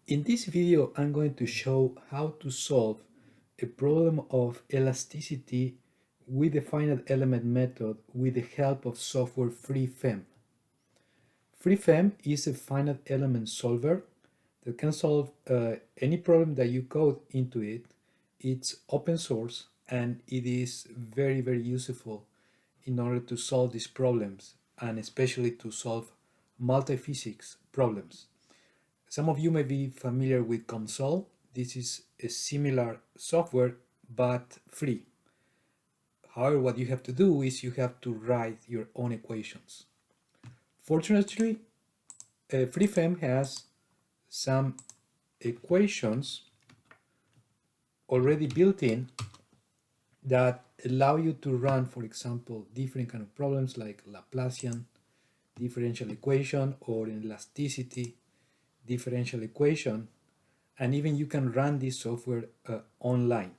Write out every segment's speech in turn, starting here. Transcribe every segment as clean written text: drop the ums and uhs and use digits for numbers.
In this video, I'm going to show how to solve a problem of elasticity with the finite element method with the help of software FreeFEM. FreeFEM is a finite element solver that can solve any problem that you code into it. It's open source and it is very, very useful in order to solve these problems and especially to solve multi-physics problems. Some of you may be familiar with Console. This is a similar software, but free. However, what you have to do is you have to write your own equations. Fortunately, FreeFEM has some equations already built in that allow you to run, for example, different kind of problems like Laplacian differential equation or elasticity differential equation, and even you can run this software online.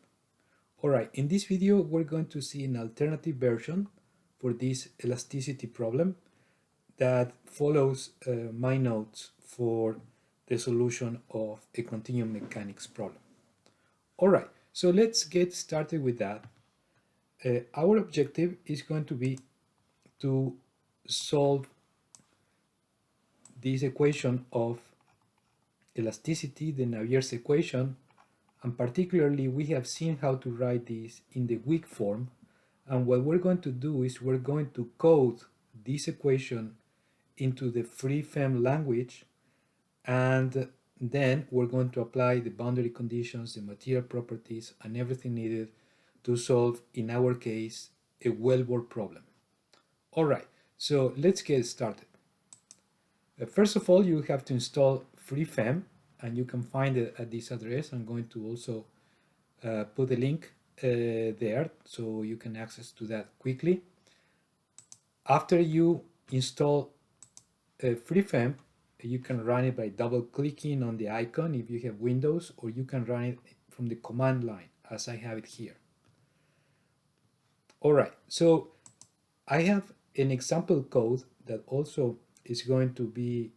All right, in this video, we're going to see an alternative version for this elasticity problem that follows my notes for the solution of a continuum mechanics problem. All right, so let's get started with that. Our objective is going to be to solve this equation of elasticity, the Navier's equation, and particularly we have seen how to write this in the weak form. And what we're going to do is we're going to code this equation into the FreeFEM language, and then we're going to apply the boundary conditions, the material properties, and everything needed to solve, in our case, a well-bore problem. All right, so let's get started. First of all, you have to install FreeFEM, and you can find it at this address. I'm going to also put a link there so you can access to that quickly. After you install FreeFEM, you can run it by double clicking on the icon if you have Windows, or you can run it from the command line as I have it here. All right, so I have an example code that also is going to be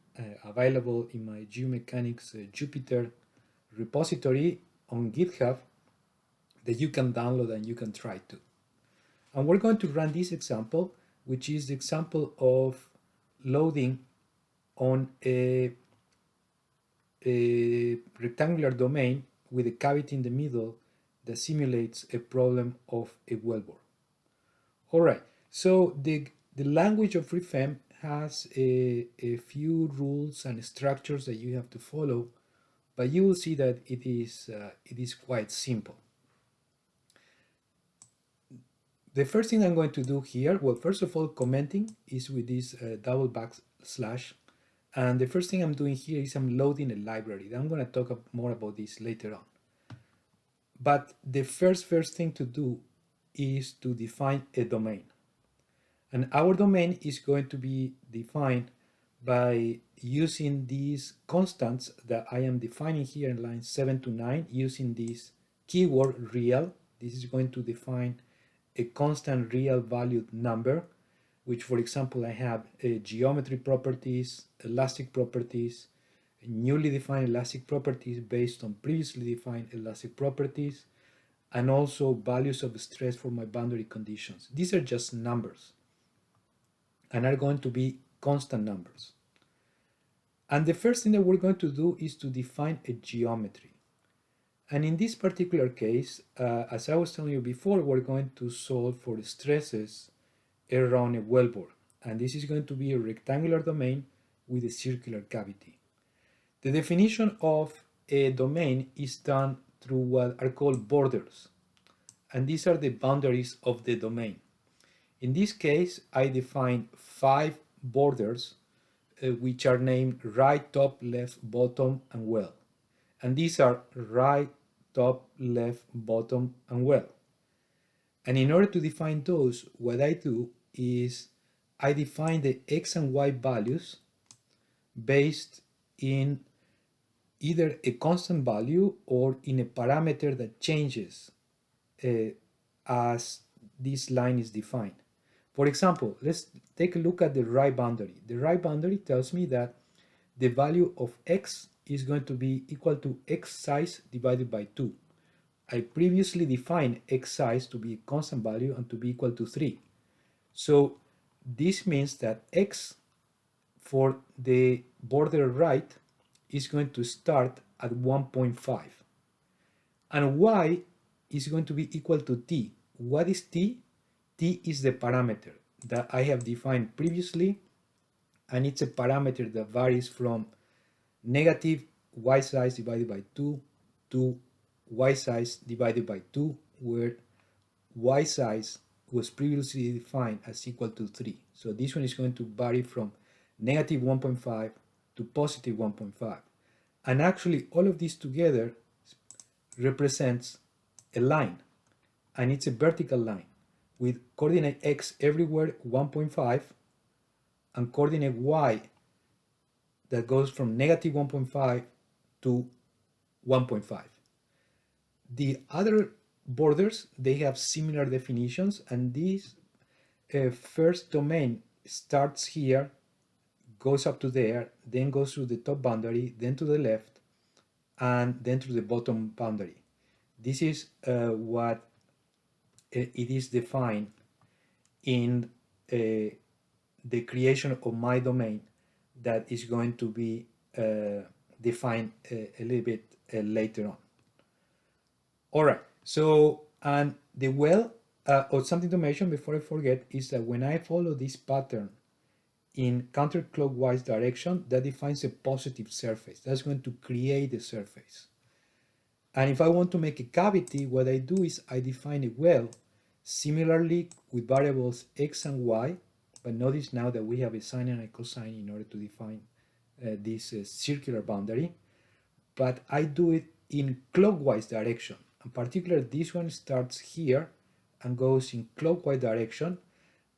available in my geomechanics Jupyter repository on GitHub that you can download and you can try to. And we're going to run this example, which is the example of loading on a rectangular domain with a cavity in the middle that simulates a problem of a well-bore. All right, so the language of FreeFEM has a few rules and structures that you have to follow, but you will see that it is quite simple. The first thing I'm going to do here, well, first of all, commenting is with this double backslash, and the first thing I'm doing here is I'm loading a library. I'm going to talk more about this later on. But the first thing to do is to define a domain. And our domain is going to be defined by using these constants that I am defining here in lines 7 to 9, using this keyword real. This is going to define a constant real valued number, which, for example, I have geometry properties, elastic properties, newly defined elastic properties based on previously defined elastic properties, and also values of stress for my boundary conditions. These are just numbers and are going to be constant numbers. And the first thing that we're going to do is to define a geometry. And in this particular case, as I was telling you before, we're going to solve for stresses around a well-bore. And this is going to be a rectangular domain with a circular cavity. The definition of a domain is done through what are called borders. And these are the boundaries of the domain. In this case, I define 5 borders, which are named right, top, left, bottom, and well. And these are right, top, left, bottom, and well. And in order to define those, what I do is I define the x and y values based in either a constant value or in a parameter that changes as this line is defined. For example, let's take a look at the right boundary. The right boundary tells me that the value of x is going to be equal to x size divided by 2. I previously defined x size to be a constant value and to be equal to 3. So this means that x for the border right is going to start at 1.5. And y is going to be equal to t. What is t? T is the parameter that I have defined previously, and it's a parameter that varies from negative y size divided by 2 to y size divided by 2, where y size was previously defined as equal to 3. So this one is going to vary from negative 1.5 to positive 1.5. And actually all of this together represents a line, and it's a vertical line with coordinate x everywhere 1.5 and coordinate y that goes from negative 1.5 to 1.5. The other borders, they have similar definitions, and this first domain starts here, goes up to there, then goes to the top boundary, then to the left, and then to the bottom boundary. This is what it is defined in the creation of my domain that is going to be defined a little bit later on. All right, so, and the well, or something to mention before I forget, is that when I follow this pattern in counterclockwise direction, that defines a positive surface. That's going to create a surface. And if I want to make a cavity, what I do is I define a well similarly with variables x and y, but notice now that we have a sine and a cosine in order to define this circular boundary, but I do it in clockwise direction. In particular, this one starts here and goes in clockwise direction,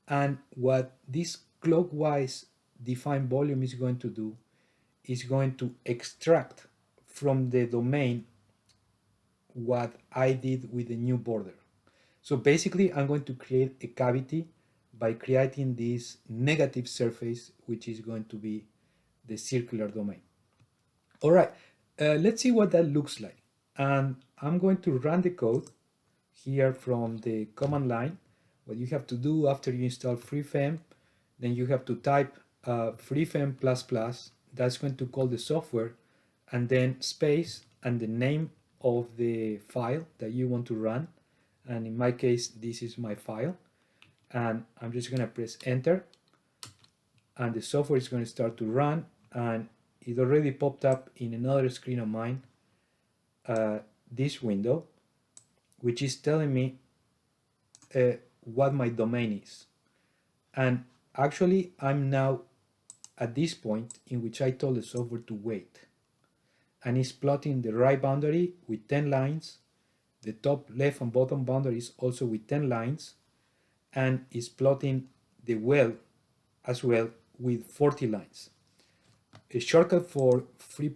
and what this clockwise defined volume is going to do is going to extract from the domain what I did with the new border. So basically, I'm going to create a cavity by creating this negative surface, which is going to be the circular domain. All right, let's see what that looks like. And I'm going to run the code here from the command line. What you have to do after you install FreeFEM, then you have to type FreeFEM++. That's going to call the software, and then space and the name of the file that you want to run. And in my case, this is my file. And I'm just going to press enter. And the software is going to start to run. And it already popped up in another screen of mine, this window, which is telling me what my domain is. And actually, I'm now at this point in which I told the software to wait. And it's plotting the right boundary with 10 lines. The top left and bottom boundary is also with 10 lines. And is plotting the well as well with 40 lines. A shortcut for Free++,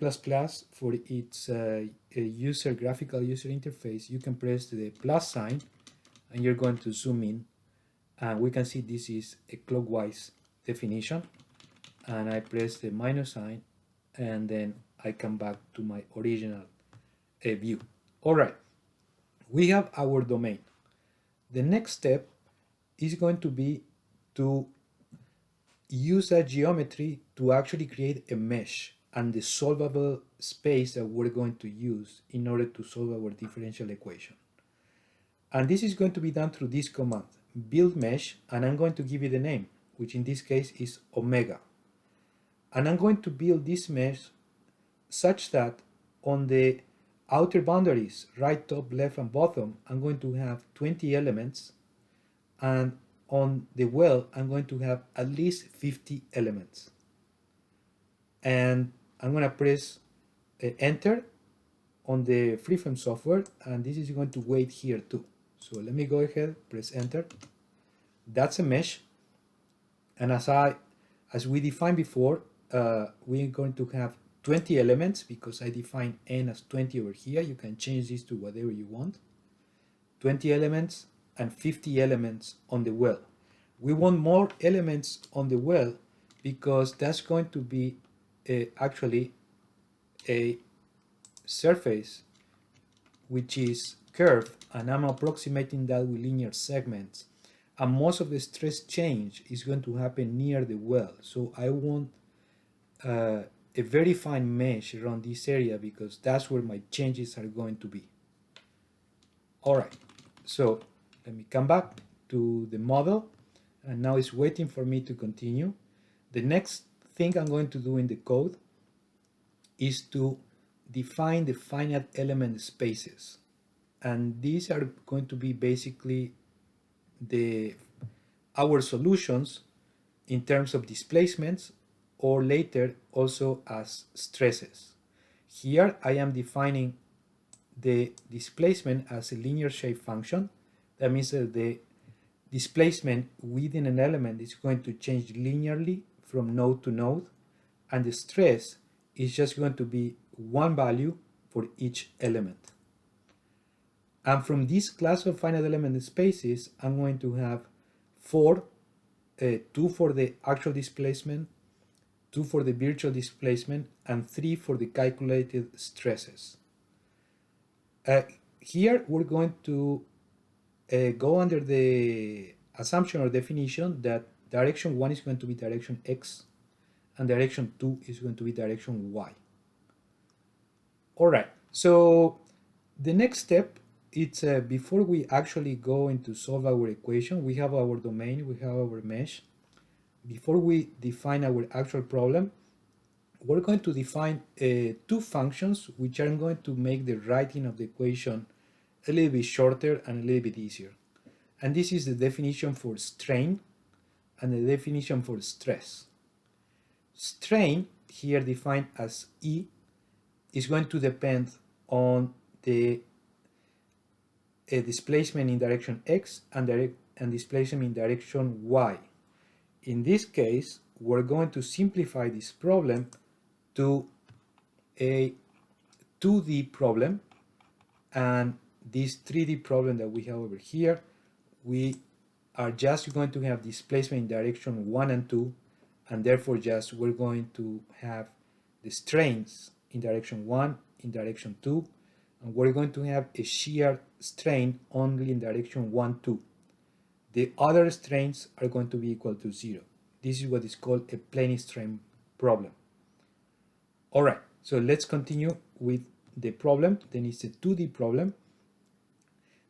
for its graphical user interface, you can press the plus sign and you're going to zoom in, and we can see this is a clockwise definition, and I press the minus sign and then I come back to my original view. All right, we have our domain. The next step is going to be to use that geometry to actually create a mesh and the solvable space that we're going to use in order to solve our differential equation. And this is going to be done through this command, build mesh, and I'm going to give it a name, which in this case is omega. And I'm going to build this mesh such that on the outer boundaries, right, top, left, and bottom, I'm going to have 20 elements, and on the well, I'm going to have at least 50 elements. And I'm going to press enter on the FreeFEM software, and this is going to wait here too. So let me go ahead, press enter. That's a mesh. And as we defined before, we're going to have 20 elements because I defined n as 20 over here. You can change this to whatever you want. 20 elements and 50 elements on the well. We want more elements on the well because that's going to be actually a surface which is curved, and I'm approximating that with linear segments, and most of the stress change is going to happen near the well. So I want a very fine mesh around this area because that's where my changes are going to be. All right, so let me come back to the model, and now it's waiting for me to continue. The next thing I'm going to do in the code is to define the finite element spaces. And these are going to be basically our solutions in terms of displacements, or later also as stresses. Here I am defining the displacement as a linear shape function. That means that the displacement within an element is going to change linearly from node to node, and the stress is just going to be one value for each element. And from this class of finite element spaces, I'm going to have two for the actual displacement, two for the virtual displacement, and three for the calculated stresses. Here we're going to go under the assumption or definition that direction 1 is going to be direction x, and direction 2 is going to be direction y. All right, so the next step, it's before we actually go into solve our equation, we have our domain, we have our mesh. Before we define our actual problem, we're going to define two functions which are going to make the writing of the equation a little bit shorter and a little bit easier. And this is the definition for strain and the definition for stress. Strain, here defined as E, is going to depend on the displacement in direction x and displacement in direction y. In this case, we're going to simplify this problem to a 2D problem, and this 3D problem that we have over here, we are just going to have displacement in direction 1 and 2, and therefore just we're going to have the strains in direction 1, in direction 2, and we're going to have a shear strain only in direction 1, 2. The other strains are going to be equal to 0. This is what is called a plane strain problem. All right, so let's continue with the problem. Then it's a 2D problem.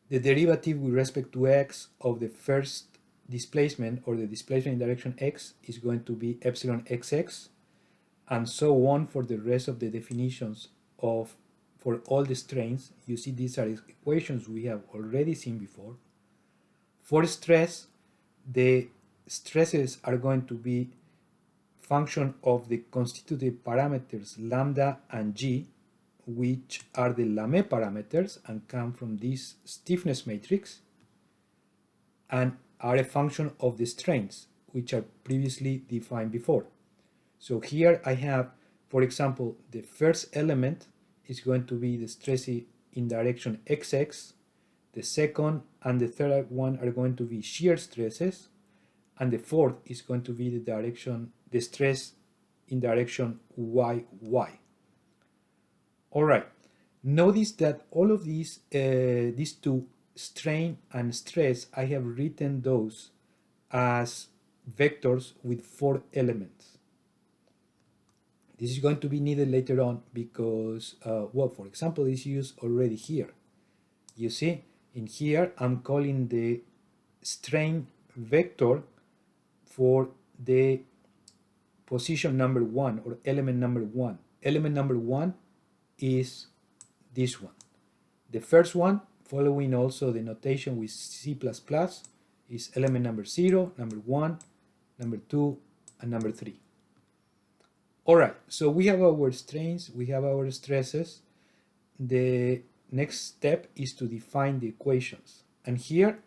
The derivative with respect to x of the first displacement, or the displacement in direction x, is going to be epsilon xx, and so on for the rest of the definitions for all the strains. You see, these are equations we have already seen before. For stress, the stresses are going to be function of the constitutive parameters lambda and g, which are the Lamé parameters and come from this stiffness matrix, and are a function of the strains, which are previously defined before. So here I have, for example, the first element is going to be the stress in direction xx, the second and the third one are going to be shear stresses, and the fourth is going to be the stress in direction yy. All right, notice that all of these two, strain and stress, I have written those as vectors with 4 elements. This is going to be needed later on because, well, for example, it's used already here. You see, in here, I'm calling the strain vector for the position number 1, or element number 1. Element number 1 is this one. The first one, following also the notation with C++, is element number 0, number 1, number 2, and number 3. All right, so we have our strains, we have our stresses. The next step is to define the equations. And here,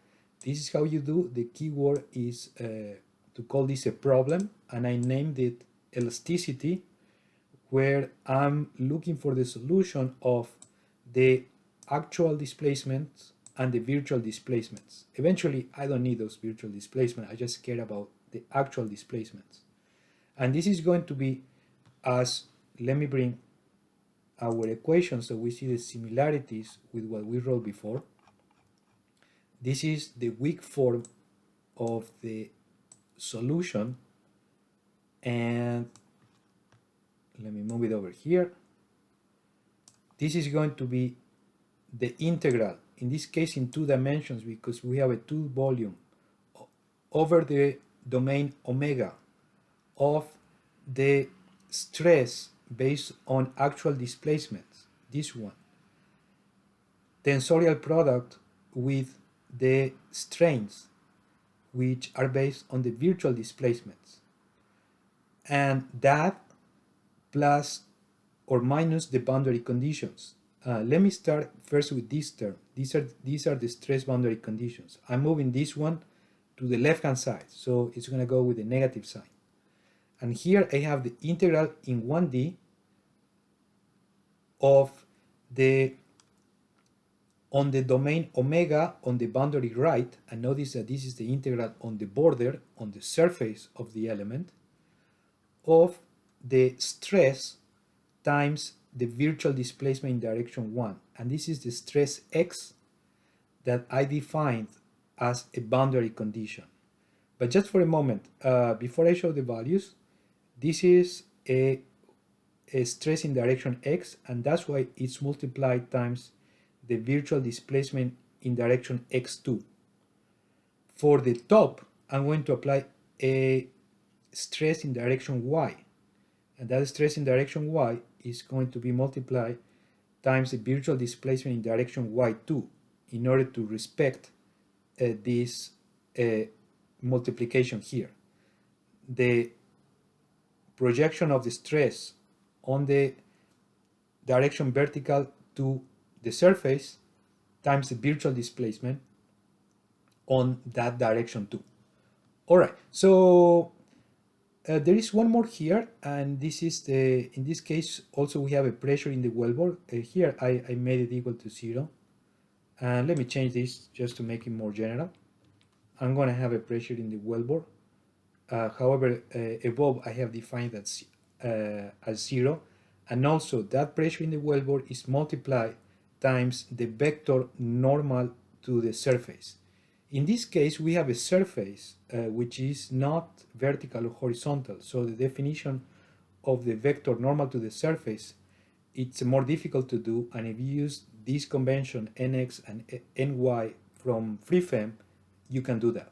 this is how you do. The keyword is to call this a problem, and I named it elasticity, where I'm looking for the solution of the actual displacements and the virtual displacements. Eventually, I don't need those virtual displacements. I just care about the actual displacements. And this is going to be as, let me bring our equation so we see the similarities with what we wrote before. This is the weak form of the solution, and let me move it over here. This is going to be the integral, in this case in 2 dimensions because we have a 2 volume, over the domain omega of the stress based on actual displacements, this one, tensorial product with the strains, which are based on the virtual displacements, and that plus or minus the boundary conditions. Let me start first with this term. These are the stress boundary conditions. I'm moving this one to the left hand side, so it's going to go with the negative sign. And here I have the integral in 1D of the on the domain omega on the boundary right, and notice that this is the integral on the border, on the surface of the element, of the stress times the virtual displacement in direction 1. And this is the stress x that I defined as a boundary condition. But just for a moment, before I show the values, this is a stress in direction x, and that's why it's multiplied times the virtual displacement in direction x2. For the top, I'm going to apply a stress in direction y, and that stress in direction y is going to be multiplied times the virtual displacement in direction y2 in order to respect this multiplication here. The projection of the stress on the direction vertical to the surface times the virtual displacement on that direction too. All right, so there is one more here, and this is the, in this case also we have a pressure in the wellbore. Here I made it equal to 0, and let me change this just to make it more general. I'm going to have a pressure in the wellbore. However, above I have defined that as 0, and also that pressure in the wellbore is multiplied times the vector normal to the surface. In this case, we have a surface which is not vertical or horizontal, so the definition of the vector normal to the surface, it's more difficult to do, and if you use this convention nx and ny from FreeFEM, you can do that.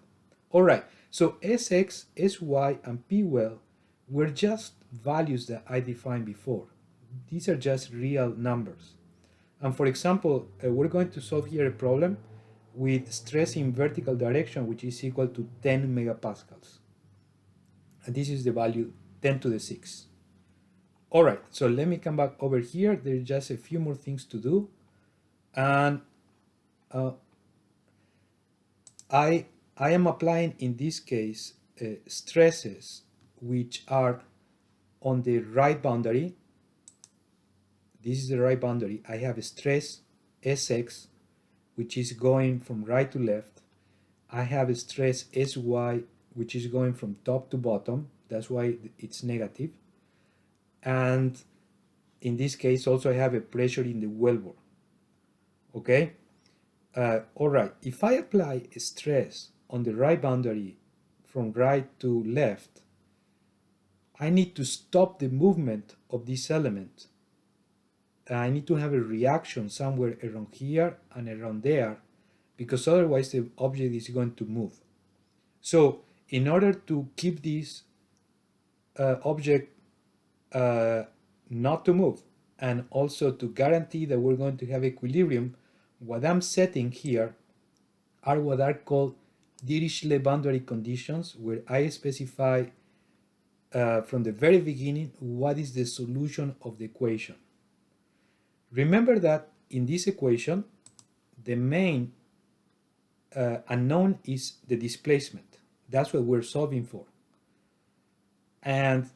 All right, so Sx, Sy, and Pwell were just values that I defined before. These are just real numbers. And for example, we're going to solve here a problem with stress in vertical direction, which is equal to 10 megapascals. And this is the value 10 to the 6. All right, so let me come back over here. There's just a few more things to do. And I am applying, in this case, stresses which are on the right boundary. This is the right boundary. I have a stress Sx, which is going from right to left. I have a stress Sy, which is going from top to bottom. That's why it's negative. And in this case, also I have a pressure in the wellbore. Okay? All right. If I apply a stress on the right boundary from right to left, I need to stop the movement of this element. I need to have a reaction somewhere around here and around there, because otherwise the object is going to move. So in order to keep this object not to move, and also to guarantee that we're going to have equilibrium, what I'm setting here are what are called Dirichlet boundary conditions, where I specify from the very beginning what is the solution of the equation. Remember that in this equation, the main unknown is the displacement. That's what we're solving for. And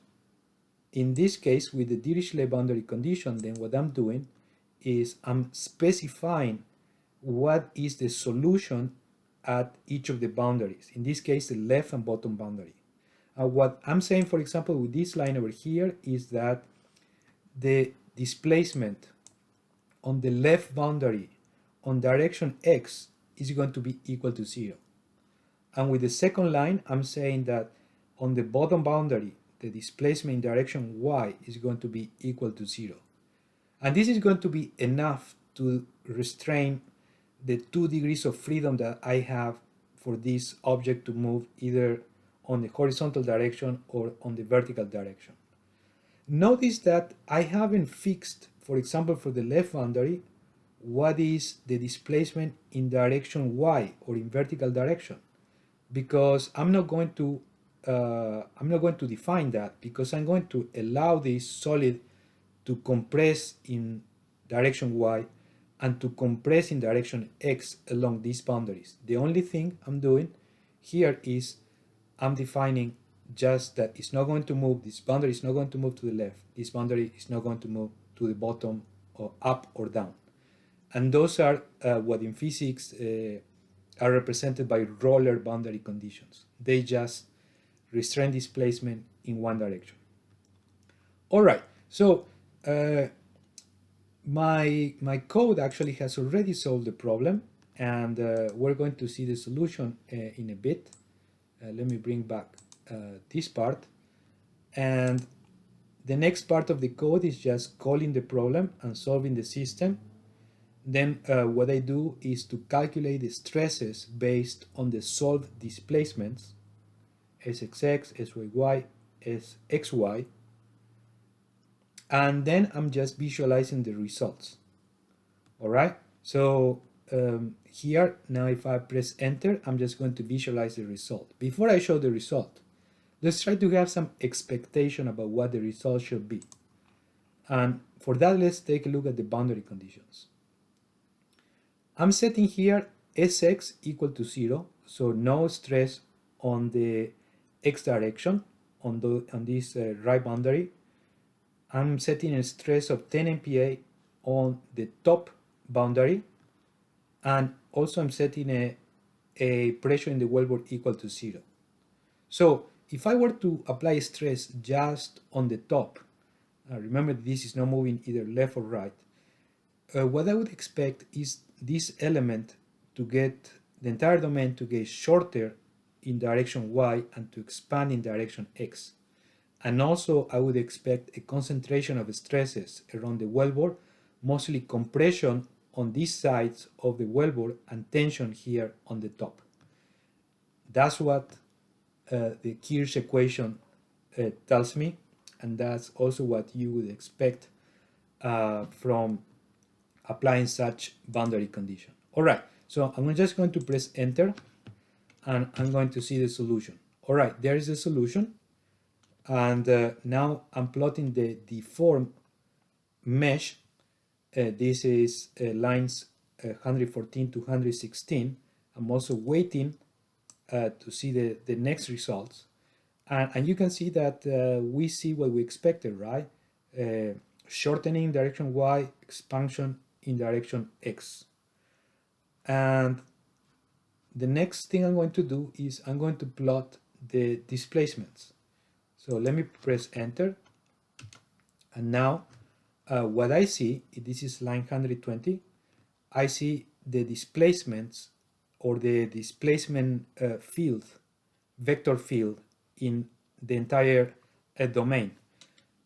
in this case, with the Dirichlet boundary condition, then what I'm doing is I'm specifying what is the solution at each of the boundaries. In this case, the left and bottom boundary. What I'm saying, for example, with this line over here is that the displacement on the left boundary on direction x is going to be equal to 0. And with the second line, I'm saying that on the bottom boundary, the displacement in direction y is going to be equal to 0. And this is going to be enough to restrain the 2 degrees of freedom that I have for this object to move either on the horizontal direction or on the vertical direction. Notice that I haven't fixed, for example, for the left boundary, what is the displacement in direction y or in vertical direction, because I'm not going to define that, because I'm going to allow this solid to compress in direction y and to compress in direction x along these boundaries. The only thing I'm doing here is I'm defining just that it's not going to move, this boundary is not going to move to the left, this boundary is not going to move to the bottom or up or down. And those are what in physics are represented by roller boundary conditions. They just restrain displacement in one direction. All right, so my code actually has already solved the problem, and we're going to see the solution in a bit. Let me bring back this part, and the next part of the code is just calling the problem and solving the system. Then what I do is to calculate the stresses based on the solved displacements, SXX, SYY, SXY, and then I'm just visualizing the results. All right, so here now if I press enter, I'm just going to visualize the result. Before I show the result, let's try to have some expectation about what the result should be. And for that, let's take a look at the boundary conditions. I'm setting here Sx equal to 0, so no stress on the x direction on this right boundary. I'm setting a stress of 10 MPa on the top boundary, and also I'm setting a pressure in the wellbore equal to 0. So if I were to apply stress just on the top, remember this is not moving either left or right, what I would expect is this element to get, the entire domain to get shorter in direction y and to expand in direction x. And also I would expect a concentration of stresses around the wellbore, mostly compression on these sides of the wellbore and tension here on the top. That's what the Kirsch equation tells me, and that's also what you would expect from applying such boundary condition. All right, so I'm just going to press enter, and I'm going to see the solution. All right, there is a solution, and now I'm plotting the deformed mesh. This is lines 114 to 116. I'm also waiting to see the next results, and you can see that we see what we expected, right? Shortening in direction y, expansion in direction x. And the next thing I'm going to do is I'm going to plot the displacements. So let me press enter, and now what I see, this is line 120, I see the displacements or the displacement field, vector field in the entire domain.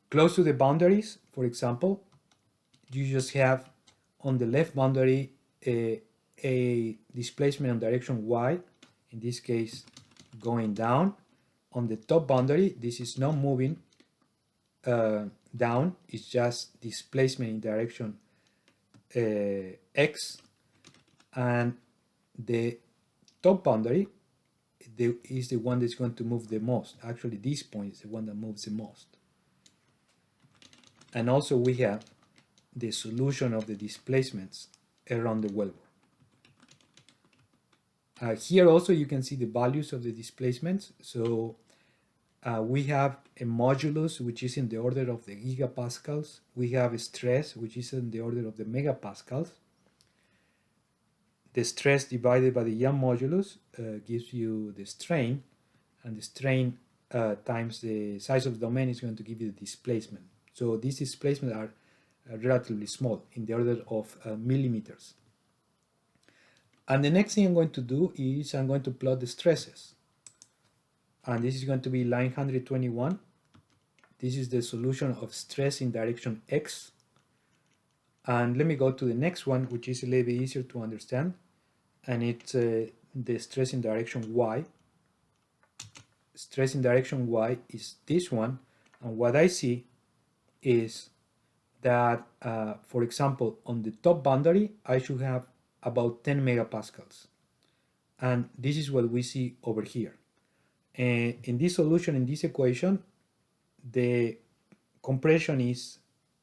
Close to the boundaries, for example, you just have on the left boundary a displacement in direction y, in this case going down. On the top boundary, this is not moving down, it's just displacement in direction x, and the top boundary is the one that's going to move the most. Actually, this point is the one that moves the most. And also we have the solution of the displacements around the wellbore. Here also you can see the values of the displacements. So we have a modulus which is in the order of the gigapascals. We have a stress which is in the order of the megapascals. The stress divided by the Young modulus gives you the strain, and the strain times the size of the domain is going to give you the displacement. So these displacements are relatively small, in the order of millimeters. And the next thing I'm going to do is I'm going to plot the stresses. And this is going to be line 121. This is the solution of stress in direction X. And let me go to the next one, which is a little bit easier to understand. And it's the stress in direction Y. Stress in direction Y is this one. And what I see is that, for example, on the top boundary, I should have about 10 megapascals. And this is what we see over here. In this solution, in this equation, the compression is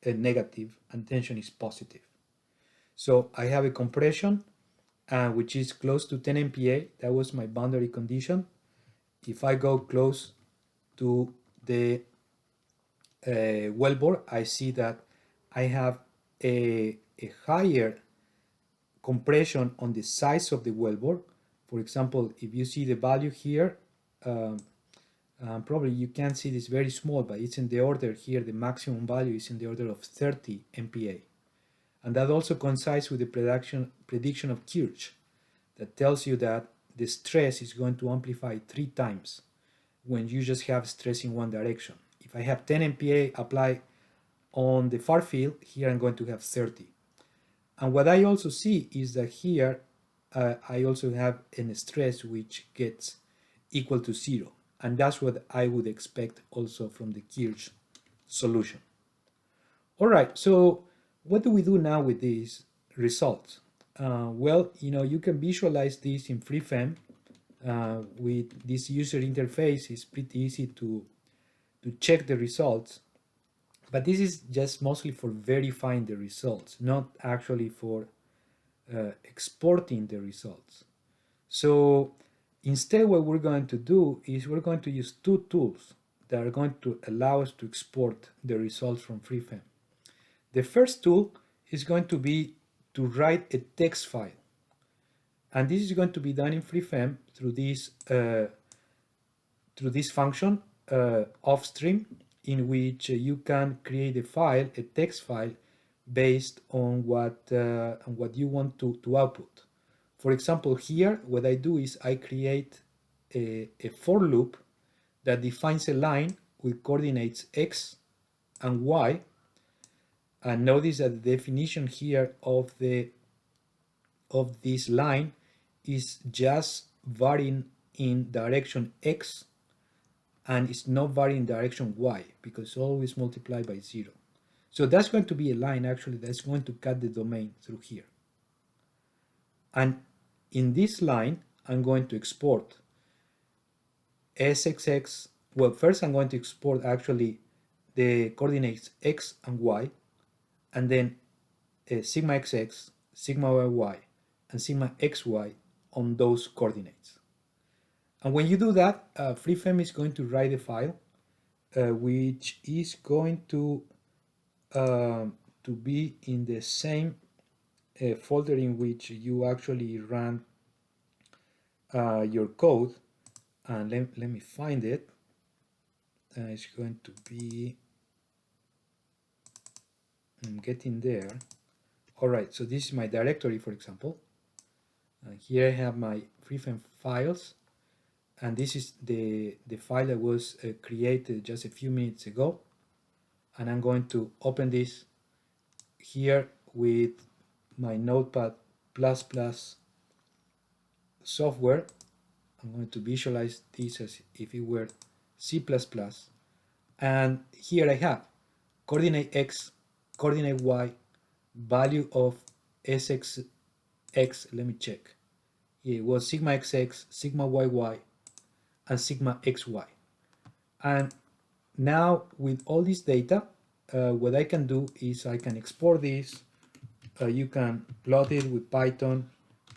negative and tension is positive. So I have a compression which is close to 10 MPa. That was my boundary condition. If I go close to the wellbore, I see that I have a higher compression on the size of the wellbore. For example, if you see the value here, probably you can't see this very small, but it's in the order here, the maximum value is in the order of 30 MPa. And that also coincides with the prediction of Kirsch, that tells you that the stress is going to amplify 3 times when you just have stress in one direction. If I have 10 MPa applied on the far field, here I'm going to have 30. And what I also see is that here I also have a stress which gets equal to 0. And that's what I would expect also from the Kirsch solution. All right, so what do we do now with these results? Well, you can visualize this in FreeFEM. With this user interface, it's pretty easy to check the results. But this is just mostly for verifying the results, not actually for exporting the results. So instead, what we're going to do is we're going to use 2 tools that are going to allow us to export the results from FreeFEM. The first tool is going to be to write a text file. And this is going to be done in FreeFEM through this function, offstream, in which you can create a file, a text file, based on what you want to output. For example, here, what I do is I create a for loop that defines a line with coordinates x and y. And notice that the definition here of this line is just varying in direction x, and it's not varying in direction y, because it's always multiplied by 0. So that's going to be a line actually that's going to cut the domain through here. And in this line, I'm going to export SXX. Well, first I'm going to export actually the coordinates x and y, and then sigma xx, sigma yy, and sigma xy on those coordinates. And when you do that, FreeFEM is going to write a file which is going to be in the same folder in which you actually run your code. And let me find it. It's going to be, I'm getting there. All right, so this is my directory, for example. Here I have my FreeFEM files, and this is the file that was created just a few minutes ago. And I'm going to open this here with my Notepad++ software. I'm going to visualize this as if it were C++. And here I have coordinate x, coordinate y, value of SXX, let me check. It was sigma xx, sigma yy, and sigma xy. And now with all this data, what I can do is I can export this. You can plot it with Python.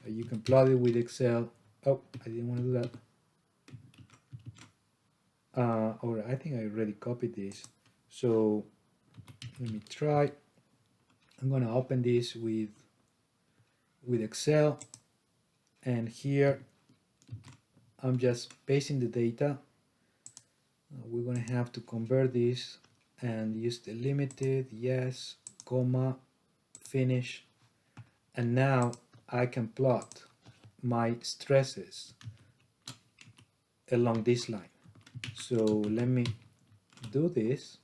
You can plot it with Excel. Oh, I didn't want to do that. All right, I think I already copied this. So let me try. I'm going to open this with Excel. And here I'm just pasting the data. We're going to have to convert this and use the limited, yes, comma, finish, and now I can plot my stresses along this line. So let me do this,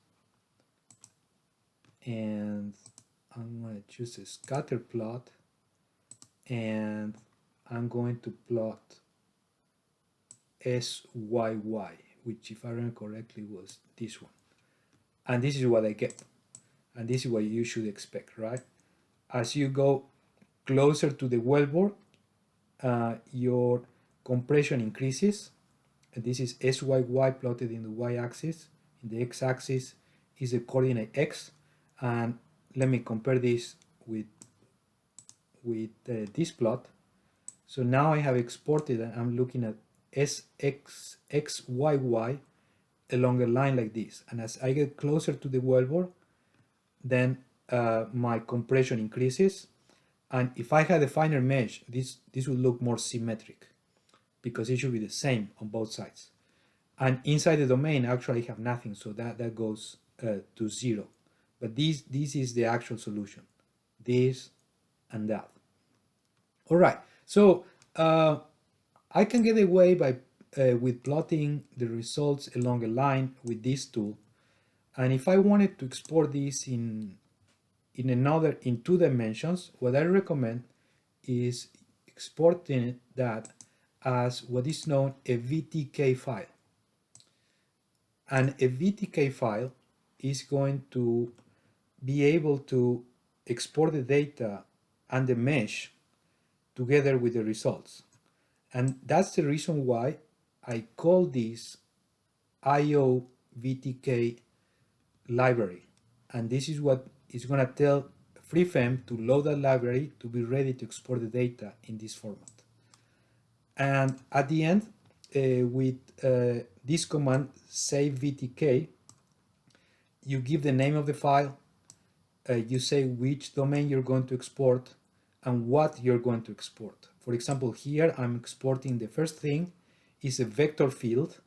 and I'm going to choose a scatter plot, and I'm going to plot SYY, which, if I remember correctly, was this one. And this is what I get. And this is what you should expect, right? As you go closer to the wellbore, your compression increases. And this is SYY plotted in the y-axis. In the x-axis is the coordinate x. And let me compare this with this plot. So now I have exported, and I'm looking at SXXYY along a line like this. And as I get closer to the wellbore, then my compression increases. And if I had a finer mesh, this would look more symmetric, because it should be the same on both sides. And inside the domain, actually I have nothing, so that goes to 0. But this is the actual solution, this and that. All right, so I can get away by with plotting the results along a line with this tool. And if I wanted to export this in 2 dimensions, what I recommend is exporting that as what is known a VTK file. And a VTK file is going to be able to export the data and the mesh together with the results. And that's the reason why I call this IO VTK library. And this is what is going to tell FreeFEM to load that library to be ready to export the data in this format. And at the end, with this command, save VTK, you give the name of the file, you say which domain you're going to export, and what you're going to export. For example, here I'm exporting, the first thing is a vector field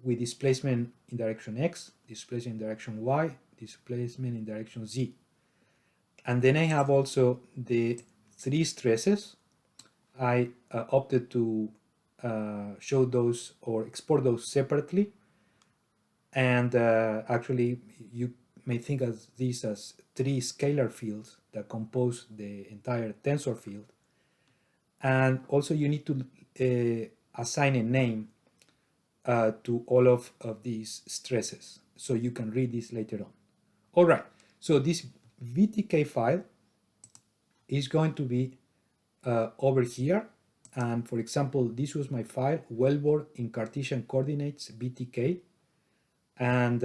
with displacement in direction x, displacement in direction y, displacement in direction z. And then I have also the 3 stresses. I opted to show those or export those separately. And actually, you may think of these as 3 scalar fields that compose the entire tensor field. And also you need to assign a name to all of these stresses, so you can read this later on. All right, so this VTK file is going to be over here. And for example, this was my file, wellbore in Cartesian coordinates VTK. And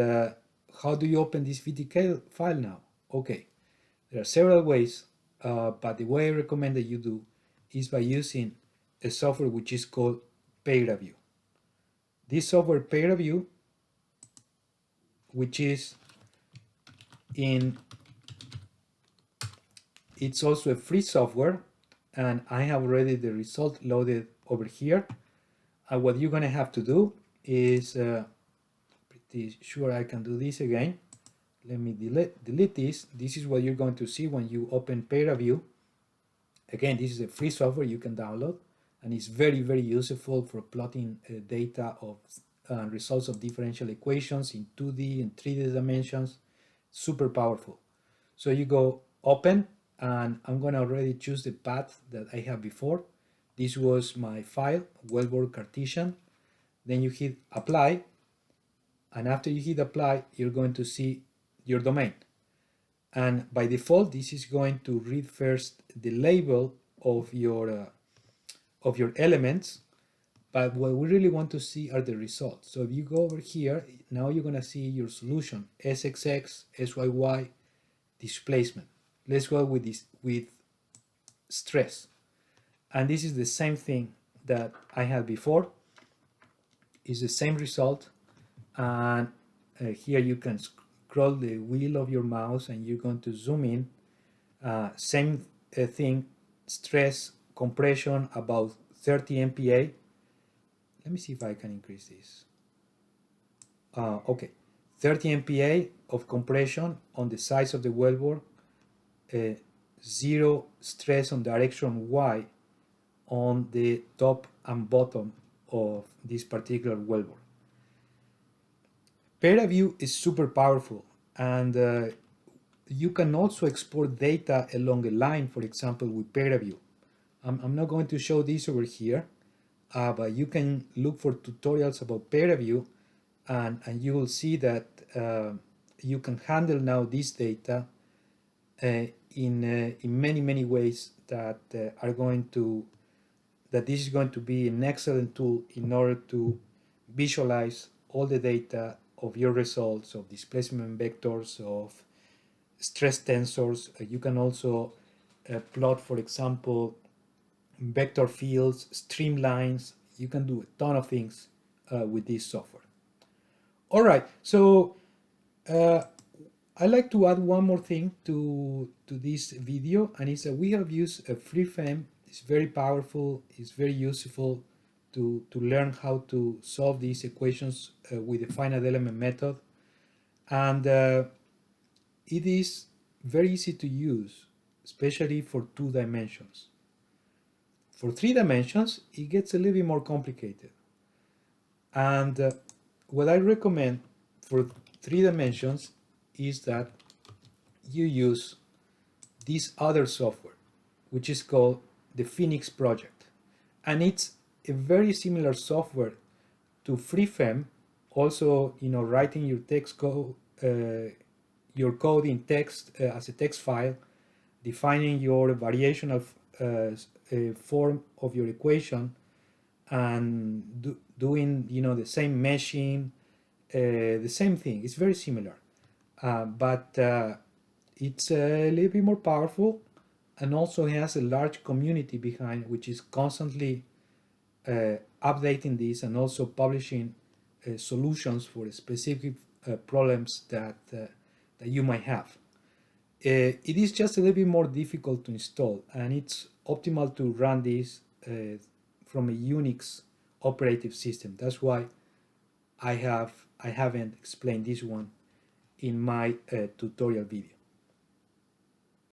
how do you open this VTK file now? Okay, there are several ways, but the way I recommend that you do is by using a software which is called Paraview. This software Paraview, which is it's also a free software, and I have already the result loaded over here. And what you're going to have to do is, pretty sure I can do this again. Let me delete this. This is what you're going to see when you open Paraview. Again, this is a free software you can download, and it's very, very useful for plotting data of results of differential equations in 2D and 3D dimensions. Super powerful. So you go open, and I'm going to already choose the path that I have before. This was my file, wellbore Cartesian. Then you hit apply, and after you hit apply, you're going to see your domain. And by default, this is going to read first the label of your elements, but what we really want to see are the results. So if you go over here, now you're going to see your solution, SXX, SYY, displacement. Let's go with this, with stress. And this is the same thing that I had before. It's the same result. And here you can scroll the wheel of your mouse and you're going to zoom in. Same thing, stress, compression, about 30 MPa. Let me see if I can increase this. Okay, 30 MPa of compression on the sides of the wellbore, zero stress on direction y on the top and bottom of this particular wellbore. Paraview is super powerful, and you can also export data along a line, for example, with Paraview. I'm not going to show this over here, but you can look for tutorials about Paraview, and you will see that you can handle now this data in many ways that this is going to be an excellent tool in order to visualize all the data of your results, of displacement vectors, of stress tensors. You can also plot, for example, vector fields, streamlines. You can do a ton of things with this software. All right, so I like to add one more thing to this video, and it's that we have used a FreeFEM. It's very powerful. It's very useful to learn how to solve these equations with the finite element method, and it is very easy to use, especially for 2 dimensions. For 3 dimensions, it gets a little bit more complicated, and what I recommend for 3 dimensions is that you use this other software, which is called the FEniCS project, and it's a very similar software to FreeFEM. Also, writing your text code, your code in text as a text file, defining your variational form of your equation, and doing the same meshing, the same thing. It's very similar, but it's a little bit more powerful, and also has a large community behind, which is constantly updating this and also publishing solutions for specific problems that you might have. It is just a little bit more difficult to install, and it's optimal to run this from a Unix operative system. That's why I haven't explained this one in my tutorial video.